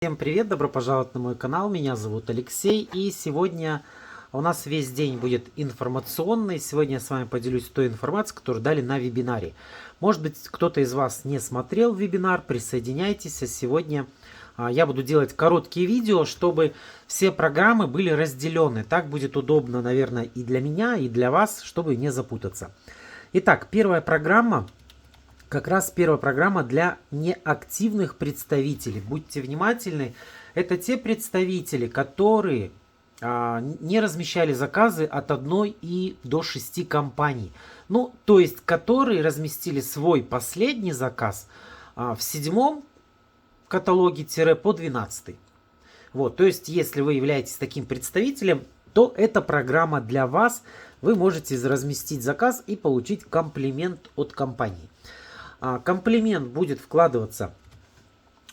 Всем привет, добро пожаловать на мой канал, меня зовут Алексей, и сегодня у нас весь день будет информационный. Сегодня я с вами поделюсь той информацией, которую дали на вебинаре. Может быть, кто-то из вас не смотрел вебинар, присоединяйтесь. А сегодня я буду делать короткие видео, чтобы все программы были разделены. Так будет удобно, наверное, и для меня, и для вас, чтобы не запутаться. Итак, первая программа. Как раз первая программа для неактивных представителей. Будьте внимательны. Это те представители, которые не размещали заказы от 1 и до 6 компаний. Ну, то есть, которые разместили свой последний заказ в 7 каталоге по 12. Вот, то есть, если вы являетесь таким представителем, то эта программа для вас. Вы можете разместить заказ и получить комплимент от компании. Комплимент будет вкладываться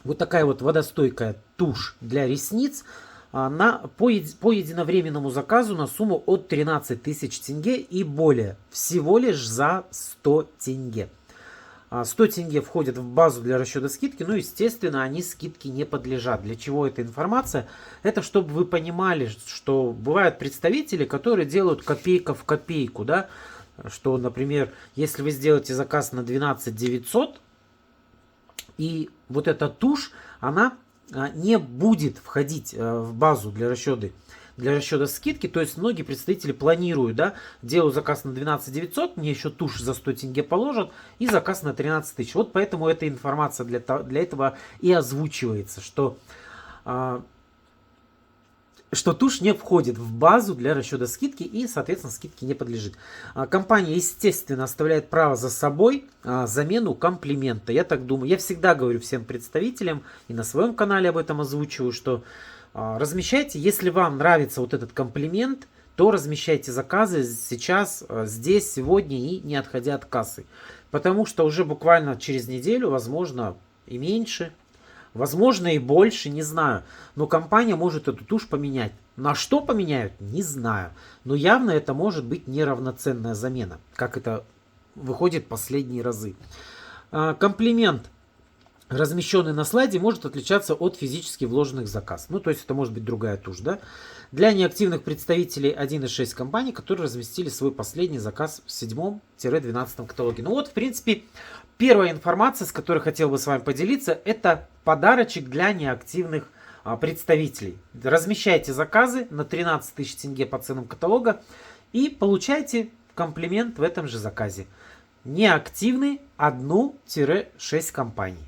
вот такая вот водостойкая тушь для ресниц по единовременному заказу на сумму от 13 тысяч тенге и более. Всего лишь за 100 тенге. 100 тенге входят в базу для расчета скидки, но естественно они скидке не подлежат. Для чего эта информация? Это чтобы вы понимали, что бывают представители, которые делают копейка в копейку, да? Что, например, если вы сделаете заказ на 12 900, и вот эта тушь, она не будет входить в базу для расчета скидки. То есть многие представители планируют, да, делаю заказ на 12 900, мне еще тушь за 100 тенге положат, и заказ на 13 тысяч. Вот поэтому эта информация для этого и озвучивается, что тушь не входит в базу для расчета скидки и, соответственно, скидке не подлежит. Компания, естественно, оставляет право за собой замену комплимента. Я так думаю. Я всегда говорю всем представителям и на своем канале об этом озвучиваю, что размещайте, если вам нравится вот этот комплимент, то размещайте заказы сейчас, здесь, сегодня и не отходя от кассы. Потому что уже буквально через неделю, возможно, и меньше, возможно и больше, не знаю. Но компания может эту тушь поменять. На что поменяют, не знаю. Но явно это может быть неравноценная замена, как это выходит последние разы. Комплимент, размещенный на слайде, может отличаться от физически вложенных заказов. Ну, то есть это может быть другая тушь, да? Для неактивных представителей 1,6 компаний, которые разместили свой последний заказ в 7-12 каталоге. Ну вот, в принципе, первая информация, с которой хотел бы с вами поделиться, это подарочек для неактивных представителей. Размещайте заказы на 13 тысяч тенге по ценам каталога и получайте комплимент в этом же заказе. Неактивный 1-6 компаний.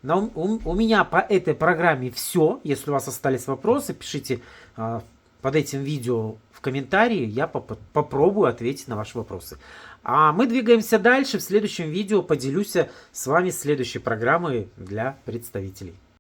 У меня по этой программе все. Если у вас остались вопросы, пишите под этим видео в комментарии. Я попробую ответить на ваши вопросы. А мы двигаемся дальше. В следующем видео поделюсь с вами следующей программой для представителей.